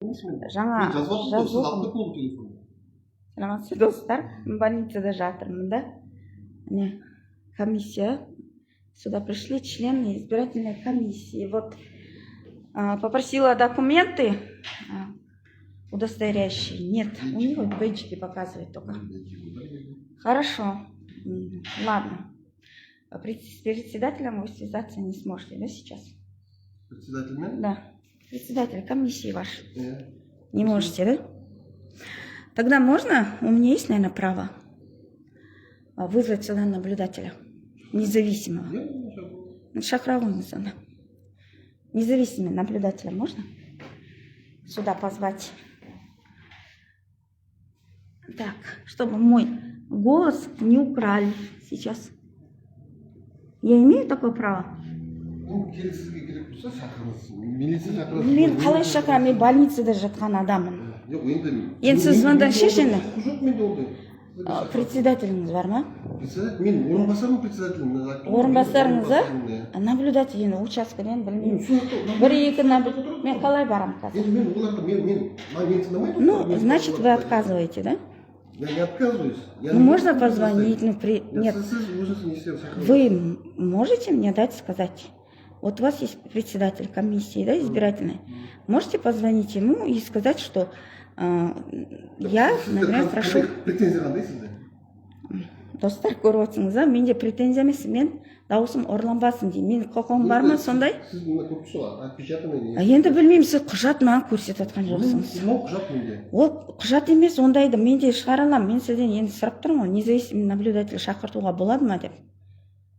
жаңа жазу. телефон. Саламатсыз достар, больницада жатырмын да. Міне, комиссия. Сюда пришли члены избирательной комиссии. Вот попросила документы удостоверяющие. Нет, у него бейджики показывает только. Хорошо, ладно. С председателем вы связаться не сможете, да, сейчас? Председатель? Да, председатель комиссии ваш. Не можете, да? Тогда можно, у меня есть, наверное, право вызвать сюда наблюдателя, независимого. Шахравуймыз ана. Независимый наблюдателя можно сюда позвать? Так, чтобы мой голос не украли сейчас. Я имею такое право? Мен қалай шақырамын, мен больницада жатқан адаммын. Енді сіз звондан шешені. Председателіңіз бар ма? Мен орынбасармын председателім. Орынбасарыңыз, наблюдатель енді учаскеден білмеймін. Бір-екі наблюдатель. Мен қалай барам қазір? Мен тыңдамайды. Ну, значит, вы отказываете, да? Я не отказываюсь. Ну, можно позвонить? Ну, нет. Вы Вы можете мне дать сказать? Вот у вас есть председатель комиссии, да, избирательной. Можете позвонить ему и сказать, что я, например, прошу... Претензия қандай сізде? Достар көріп отырсыңыз, менде претензия емес, мен дауысым ұрланбасын деймін. Мен құқығым бар ма сондай? Сіз мына көріп тұрсыз, отпечатанный. Енді білмеймін, сіз құжат маған көрсетіп жатқан жоқсыңыз. Құжат менде. Ол құжат емес, ондайды менде шығара аламын. Мен сізден енді сұрап тұрмын ғой, независимый наблюдатель шақыртуға болады ма деп.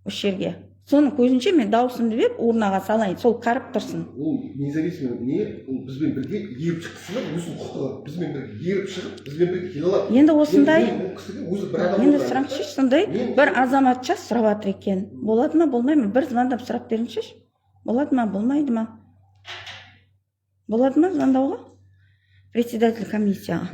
Осы жерге. Соның көзінше мен дауысымды беріп урнаға салайын, сол қарып тұрсын. Ол независимый не, ол бізбен бірге еріп шықсын, өзінің құқығы бізбен бірге еріп шығып, бізбен бірге келе алады. Енді осындай, енді сұрамшы, сондай бір азаматша сұрап жатыр екен. Болады ма, болмай ма? Бір звондап сұрап беріңізші. Болады ма, болмайды ма? Болады ма звондауға? Председатель комиссияға.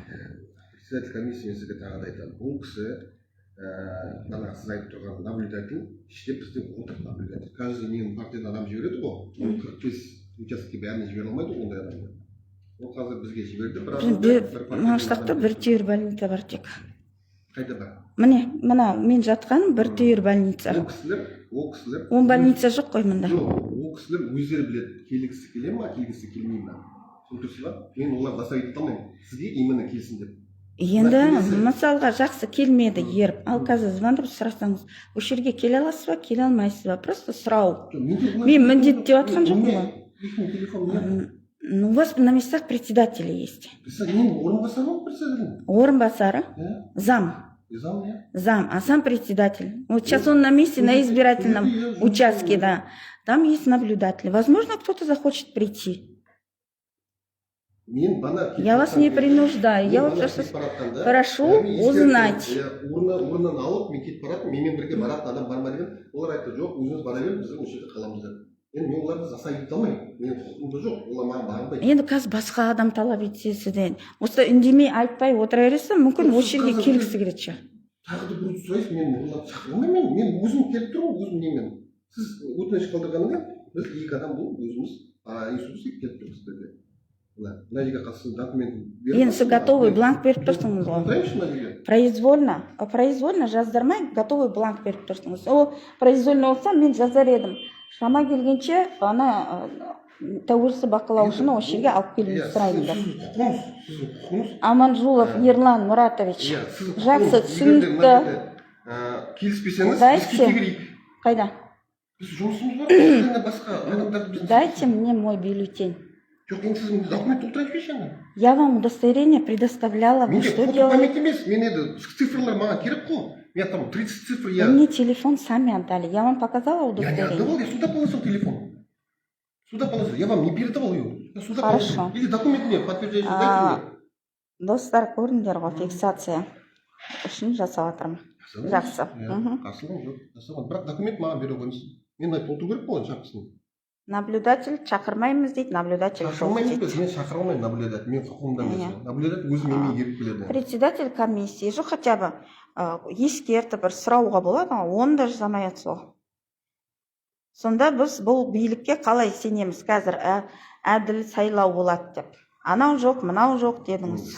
Председатель комиссия сізге тағы да айтамын. Ол кісі мына сіз айтып тұрған наблюдатель іште бізде отыр наблюдатель. Каждый менің партиядан адам жібереді ғой. 45 участокке бәріне жібере алмайды ондай адамды. Ол қазір бізге жіберді. Маштақта бір түйір больница бар тек. Қайда бар? Міне, мына мен жатқаным бір түйір больница. Ол кісілер. Он больница жоқ қой мында. Жоқ, ол кісілер өздері біледі, келгісі келе ма, келгісі келмей ма. Түсінесіз ба? Мен олар жасап айта алмаймын. Сізге именно келсін деп. Енді мысалға жақсы келмеді еріп, ал қазір звондап сұрасаңыз, осы жерге келе аласыз ба, келе алмайсыз ба? Просто сұрау. Мен міндет деп жатқан жоқпын ғой. Ну, у вас на местах председатели есть. Орынбасары? Зам. Зам, а сам председатель. Вот сейчас он на месте, на избирательном участке, да. Там есть наблюдатель. Возможно, кто-то захочет прийти. Я вас не принуждаю, я вот просто прошу узнать. Урнан алып, мен кетіп баратын, менімен бірге баратын адам бар ма деген, олар айтты, жоқ, өзіңіз бара беріп, біздің осы жерде қаламыз деп. Енді мен оларды жасай кете алмаймын, менің құқығымда жоқ, олар маған бағынбайды. Енді қазір басқа адам талап етсе сізден, осы үндемей айтпай отыра берсе, мүмкін осы жерге келгісі келеді шығар. Тағы да біреуді сұрайсыз, мен оларды шақырмаймын, мен өзім келіп тұрмын, өзім немен. Сіз өтініш қалдырғаннан біз екі адам болып өзіміз институцияға келіп тұрмыз сіздерге. Енді сіз готовый бланк беріп тұрсыңыз ғой. Произвольно жаздырмай, готовый бланк беріп тұрсыңыз. О, произвольно болса, мен жазар едім. Шама келгенше, ана тәуелсіз бақылаушыны осы жерге алып келуді сұрайды. Аманжулов Ерлан Мұратович. Жақсы түсінікті. Келіспесеңіз, қайда? Дайте мне мой бюллетень. Я вам удостоверение предоставляла. Вы что делаете? Вы мне телефон сами отдали. Я вам показала удостоверение. Я не отдавал, я сюда положил телефон. Сюда положил. Я вам не передавал ее. Хорошо. Или документ мне подтверждающий, дайте мне. Достар, көріңдер ғой, фиксация үшін жасап жатырмын. Жақсы. Қарсылығым жоқ. Бірақ документ маған бере қойыңыз. Мен айтып отыру керек болған шақырсын. Наблюдатель шақырмаймыз дейді, наблюдатель жоқ дейді. Мен шақыра алмаймын наблюдатель, мен құқығымда емес. Наблюдатель өзі менімен еріп келеді. Председатель комиссии жоқ, хотя бы ескертіп бір сұрауға болады, оны да жасамай жатсыз ғой. Сонда біз бұл билікке қалай сенеміз қазір әділ сайлау болады деп. анау жоқ мынау жоқ дедіңіз.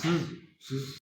сіз